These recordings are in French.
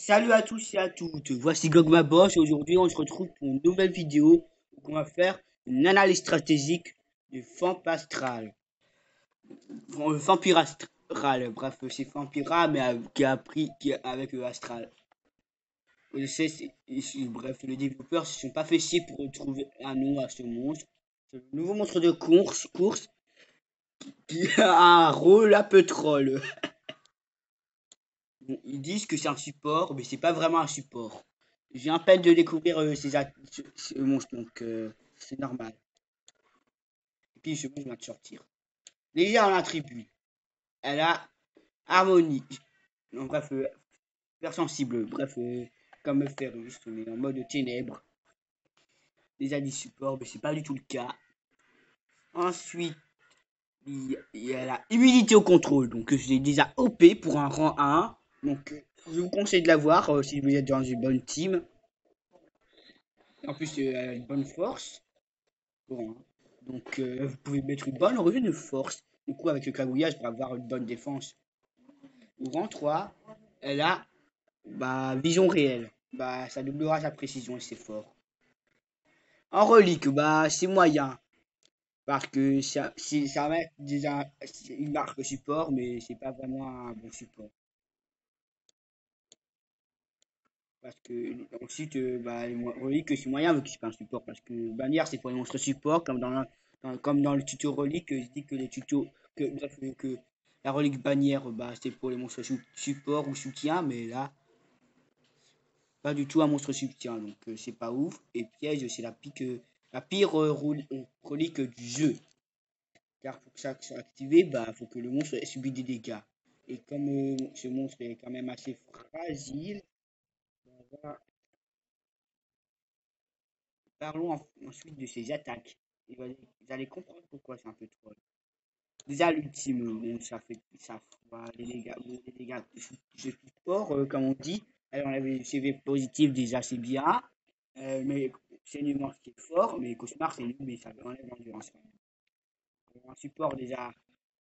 Salut à tous et à toutes, voici Gogma Boss. Aujourd'hui, on se retrouve pour une nouvelle vidéo où on va faire une analyse stratégique du Vampastral. Vampire Astral, bref, c'est Vampira, mais qui a pris avec le Astral. Je sais, bref, les développeurs se sont pas fait chier pour retrouver un nom à ce monstre. C'est le nouveau monstre de course qui a un rôle un peu troll. Bon, ils disent que c'est un support, mais c'est pas vraiment un support. J'ai à peine de découvrir ce monstre, donc c'est normal. Et puis ce monstre vient de sortir. Déjà, on l'attribue. Elle a harmonie. Non, bref, hyper sensible. Bref, comme Ferus, mais en mode ténèbres. Déjà dit support, mais c'est pas du tout le cas. Ensuite, il y a la immunité au contrôle. Donc, j'ai déjà OP pour un rang 1. Donc, je vous conseille de l'avoir si vous êtes dans une bonne team. En plus, elle a une bonne force. Bon, hein. Donc, vous pouvez mettre une bonne revue de force. Du coup, avec le cagouillage pour avoir une bonne défense. Au rang 3, elle a vision réelle. Ça doublera sa précision et c'est fort. En relique, c'est moyen. Parce que ça va être déjà une marque support, mais c'est pas vraiment un bon support. Parce que ensuite, les reliques, c'est moyen vu que c'est pas un support. Parce que bannière, c'est pour les monstres support, comme dans le tuto relique, je dis que les tutos, que la relique bannière, c'est pour les monstres support ou soutien, mais là, pas du tout un monstre soutien, donc c'est pas ouf. Et piège, c'est la pire relique du jeu. Car pour que ça soit activé, faut que le monstre ait subi des dégâts. Et comme ce monstre est quand même assez fragile, voilà. Parlons ensuite de ses attaques. Vous allez comprendre pourquoi c'est un peu troll. Déjà, l'ultime, bon, les dégâts de support, comme on dit. Elle enlève les CV positifs, déjà, c'est bien. Mais c'est nullement ce qui est fort. Mais cauchemar, c'est nul, mais ça enlève l'endurance. En support, déjà,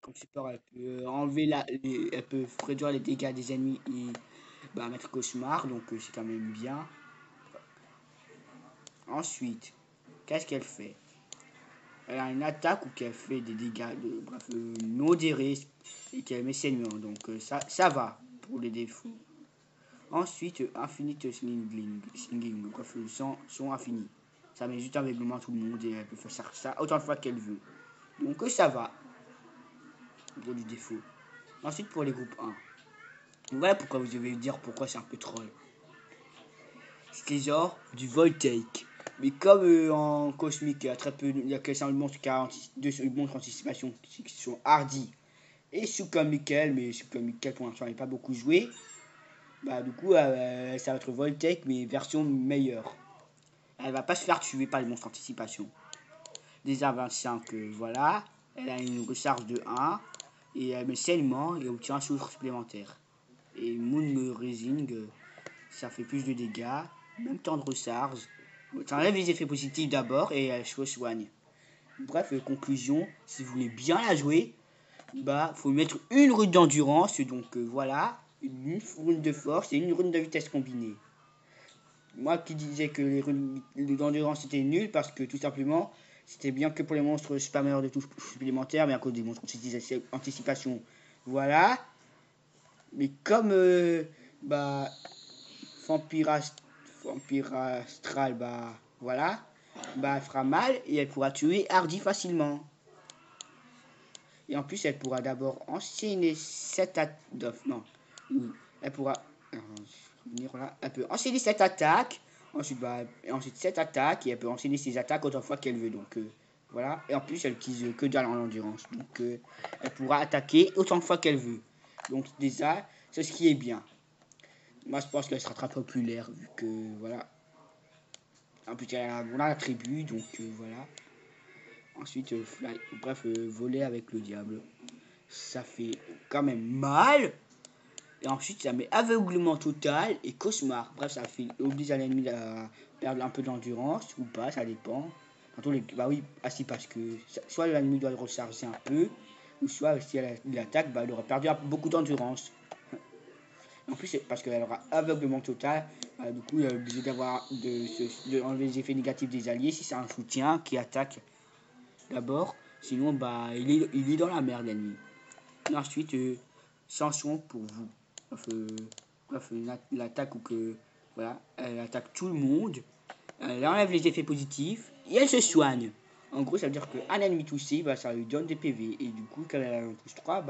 comme support, elle peut enlever elle peut réduire les dégâts des ennemis et mettre cauchemar. Donc, c'est quand même bien. Ensuite, qu'est-ce qu'elle fait? Elle a une attaque ou qu'elle fait des dégâts modérés et qu'elle met saignant. Donc ça va pour les défauts. Ensuite, Infinite Slinging, bref, le son infini. Ça met juste avec tout le monde et elle peut faire ça autant de fois qu'elle veut. Donc ça va pour du défaut. Ensuite, pour les groupes 1. Voilà pourquoi vous devez dire pourquoi c'est un peu troll. C'était genre du Voltaic. Mais comme en cosmique, il y a très peu, il y a que ça montre deux montres anticipation qui sont hardy et Suka Mikel, mais Suka Mikel pour l'instant n'est pas beaucoup joué. Du coup, ça va être Voltaic, mais version meilleure. Elle va pas se faire tuer par les monstres anticipation. Déjà 25, voilà. Elle a une recharge de 1 et elle met saignement et obtient un souffle supplémentaire. Et Moon Rising, ça fait plus de dégâts, même temps de recharge. Ça enlève les effets positifs d'abord et elle se soigne. Bref, conclusion, si vous voulez bien la jouer, faut mettre une rune d'endurance, donc voilà, une rune de force et une rune de vitesse combinée. Moi qui disais que les runes d'endurance c'était nul parce que tout simplement c'était bien que pour les monstres spammers de touches supplémentaires, mais à cause des monstres anticipation, voilà. Mais comme bah Vampira, Vampira Astral, voilà, elle fera mal et elle pourra tuer Hardy facilement. Et en plus, elle pourra d'abord enchaîner cette attaque. Non, elle pourra. Elle peut enchaîner cette attaque. Ensuite, ensuite cette attaque. Et elle peut enchaîner ses attaques autant de fois qu'elle veut. Donc, voilà. Et en plus, elle utilise que dans l'endurance. Donc, elle pourra attaquer autant de fois qu'elle veut. Donc, déjà, c'est ce qui est bien. Moi, je pense qu'elle sera très populaire. Vu que, voilà. En plus, on a la tribu. Donc, voilà. Ensuite, voler avec le diable. Ça fait quand même mal. Et ensuite, ça met aveuglement total et cauchemar. Bref, ça fait oblige à l'ennemi à perdre un peu d'endurance ou pas, ça dépend. Oui, si parce que soit l'ennemi doit le recharger un peu, ou soit si il attaque, il aura perdu beaucoup d'endurance. En plus, parce qu'elle aura aveuglement total, du coup, elle est obligée de enlever les effets négatifs des alliés si c'est un soutien qui attaque d'abord. Sinon, bah, il est dans la merde l'ennemi. Et ensuite, sanction pour vous. Bref, l'attaque ou que. Voilà, elle attaque tout le monde. Elle enlève les effets positifs et elle se soigne. En gros, ça veut dire qu'un ennemi touché, bah, ça lui donne des PV. Et du coup, quand elle a un plus 3,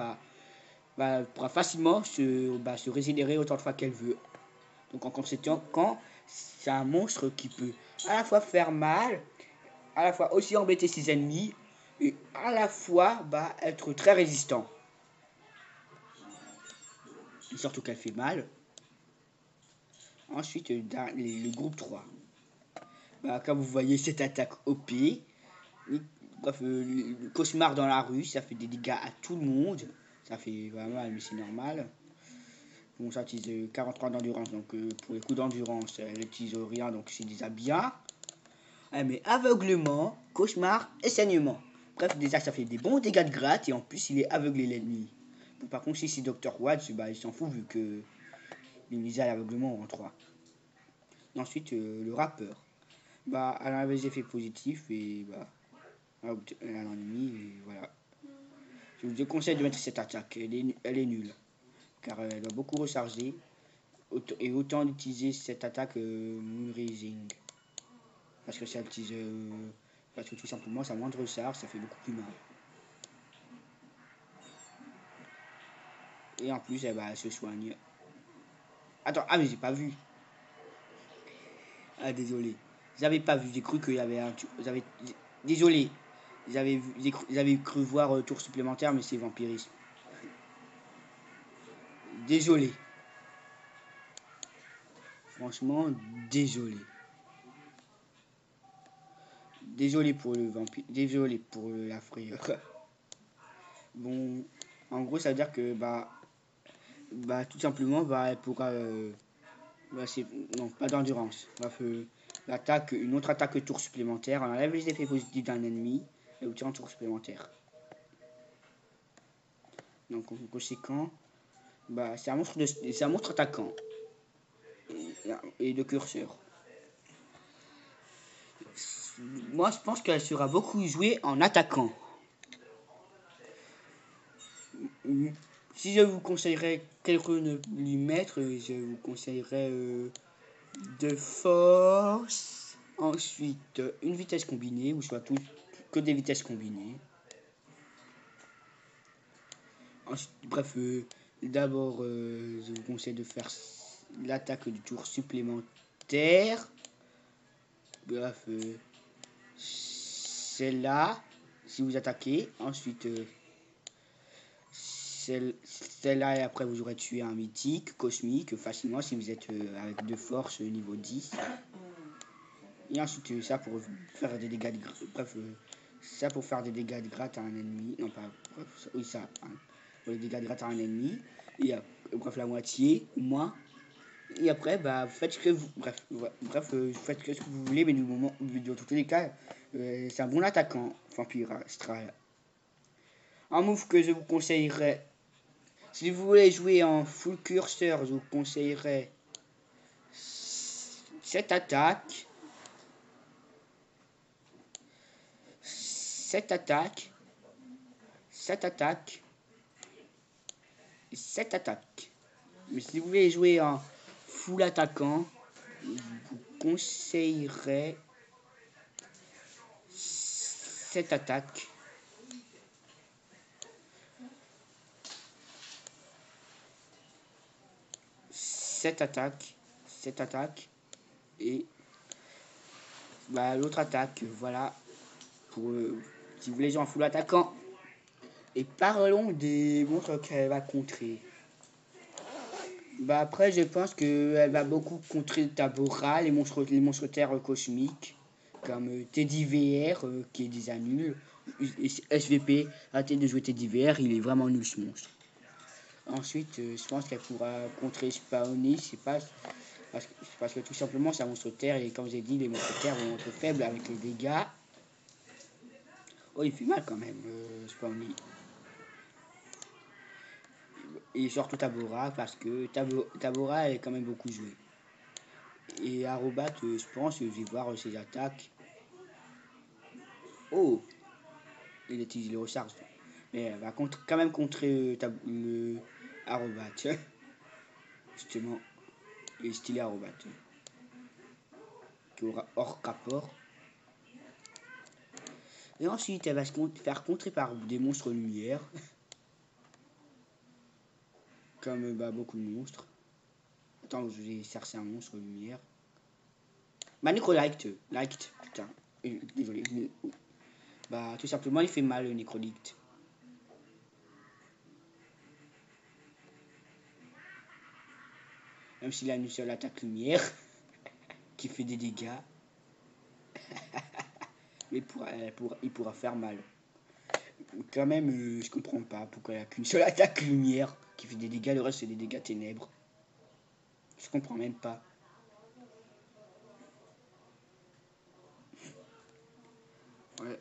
elle pourra facilement se régénérer autant de fois qu'elle veut. Donc en conséquence, quand c'est un monstre qui peut à la fois faire mal, à la fois aussi embêter ses ennemis, et à la fois être très résistant. Surtout qu'elle fait mal. Ensuite, le groupe 3. Comme vous voyez, cette attaque OP. Bref, le cauchemar dans la rue, ça fait des dégâts à tout le monde. Ça fait vraiment mal, mais c'est normal. Bon, ça utilise 43 d'endurance, donc pour les coups d'endurance, elle n'utilise rien, donc c'est déjà bien. Mais aveuglement, cauchemar et saignement. Bref, déjà ça fait des bons dégâts de gratte et en plus il est aveuglé l'ennemi. Bon, par contre, si c'est Dr. Watts, il s'en fout vu que il mise à l'aveuglement en 3. Et ensuite, le rappeur. Elle a des effets positifs et elle a l'ennemi et voilà. Je vous déconseille de mettre cette attaque, elle est nulle. Car elle doit beaucoup recharger. Et autant d'utiliser cette attaque Moonrising. Parce que ça utilise. Parce que tout simplement, ça moins de recharge, ça fait beaucoup plus mal. Et en plus, elle se soigne. Attends, mais j'ai pas vu. Désolé. J'avais pas vu, j'ai cru qu'il y avait un. Désolé. J'avais cru voir tour supplémentaire, mais c'est vampirisme. Désolé. Franchement, désolé. Désolé pour le vampire. Désolé pour la frayeur. Bon, en gros, ça veut dire que tout simplement, elle pourra. Non, pas d'endurance. Bref, une autre attaque tour supplémentaire. On enlève les effets positifs d'un ennemi et obtient un tour supplémentaire. Donc, en conséquent, c'est un monstre attaquant et de curseur. Moi, je pense qu'elle sera beaucoup jouée en attaquant. Si je vous conseillerais quelque ne lui mettre, je vous conseillerais de force. Ensuite, une vitesse combinée, ou soit que des vitesses combinées. Ensuite, bref, d'abord, je vous conseille de faire l'attaque du tour supplémentaire. Bref, celle-là, si vous attaquez. Ensuite, celle-là, et après, vous aurez tué un mythique, cosmique, facilement, si vous êtes avec 2 forces niveau 10. Et ensuite, ça pour faire des dégâts de gratte. Bref, ça pour faire des dégâts de gratte à un ennemi. Non, pas. Bref, oui, ça. Hein, pour les dégâts de gratte à un ennemi. Et bref, la moitié, moins. Et après, faites ce que vous. Bref, faites ce que vous voulez, mais dans tous les cas, c'est un bon attaquant, Vampire Astral. Un move que je vous conseillerais. Si vous voulez jouer en full curseur, je vous conseillerais cette attaque. Cette attaque. Mais si vous voulez jouer en full attaquant, je vous conseillerais cette attaque. Cette attaque et l'autre attaque, voilà, pour si vous voulez jouer en full attaquant. Et parlons des monstres qu'elle va contrer. Après, je pense qu'elle va beaucoup contrer Tabora, les monstres terres cosmiques, comme Teddy VR, qui est déjà nul. SVP, arrêtez de jouer Teddy VR, il est vraiment nul ce monstre. Ensuite, je pense qu'elle pourra contrer Spawny, c'est pas parce que tout simplement c'est un monstre terre et comme j'ai dit, les monstres terre vont être faibles avec les dégâts. Oh, il fait mal quand même, Spawny. Et surtout Tabora, parce que Tabora est quand même beaucoup joué. Et Arobat, je pense, je vais voir ses attaques. Oh, il utilise le recharge. Mais elle va quand même contrer le Arobat. Justement, il est stylé Arobat. Qui aura hors rapport. Et ensuite, elle va se faire contrer par des monstres lumière. Comme beaucoup de monstres. Attends, je vais chercher un monstre lumière. Bah, Necrolite. Light, putain. Désolé. Bah, tout simplement, il fait mal le Necrolite. Même s'il a une seule attaque lumière. Qui fait des dégâts. Mais il pourra faire mal. Quand même, je comprends pas pourquoi il n'y a qu'une seule attaque lumière qui fait des dégâts, le reste c'est des dégâts ténèbres. Je comprends même pas. Ouais.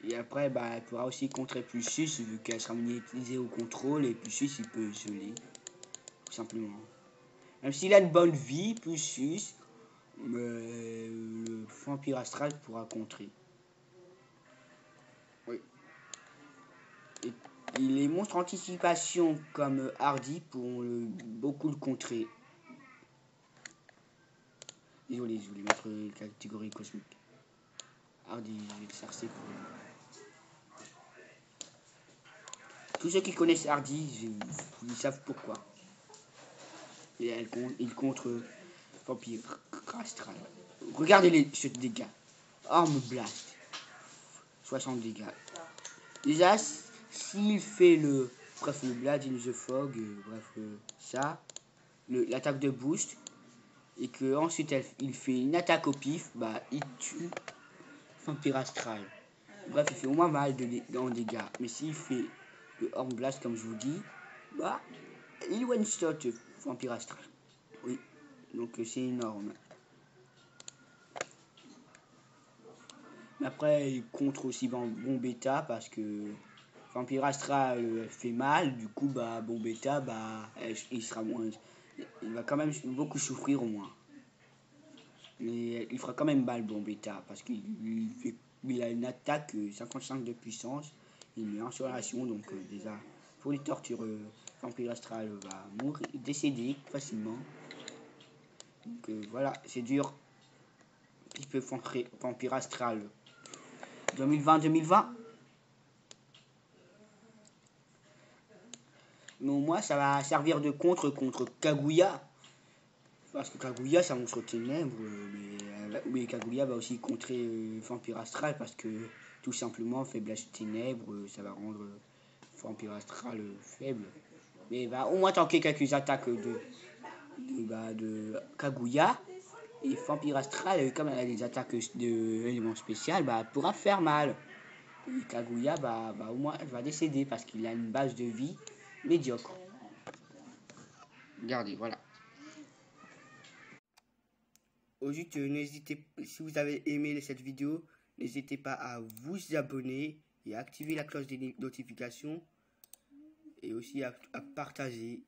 Et après, elle pourra aussi contrer Plusus vu qu'elle sera utilisée au contrôle et Plusus il peut geler. Tout simplement. Même s'il a une bonne vie, Plusus, le vampire astral pourra contrer. Oui. Et les monstres anticipation comme Hardy pourront beaucoup le contrer. Désolé, je voulais mettre catégorie cosmique. Hardy, je vais le chercher pour... Tous ceux qui connaissent Hardy, ils savent pourquoi. Et il contre vampire astral. Regardez les dégâts. Arme blast. 60 dégâts. Déjà, s'il fait le Blade in the Fog, ça, l'attaque de boost, et que ensuite il fait une attaque au pif, il tue vampire astral. Bref, il fait au moins mal en dégâts. Mais s'il fait le Horn Blast, comme je vous dis, il one-shot vampire astral. Oui, donc c'est énorme. Mais après, il contre aussi Bombetta parce que vampire astral fait mal. Du coup, Bombetta, il sera moins. Il va quand même beaucoup souffrir au moins. Mais il fera quand même mal Bombetta parce qu'il a une attaque 55 de puissance. Il met en relation, donc déjà, pour les tortures, vampire astral va mourir, décéder facilement. Donc voilà, c'est dur. Il peut vampire astral 2020. Mais au moins, ça va servir de contre Kaguya. Parce que Kaguya, c'est un monstre ténèbres. Mais Kaguya va aussi contrer Vampire Astral. Parce que tout simplement, faiblesse ténèbres, ça va rendre Vampire Astral faible. Mais il va au moins tanker quelques attaques de Kaguya. Et Vampire Astral, comme elle a des attaques d'éléments spéciaux, elle pourra faire mal. Et Kaguya, au moins, elle va décéder parce qu'il a une base de vie médiocre. Regardez, voilà. Au juste, si vous avez aimé cette vidéo, n'hésitez pas à vous abonner et à activer la cloche des notifications et aussi à partager.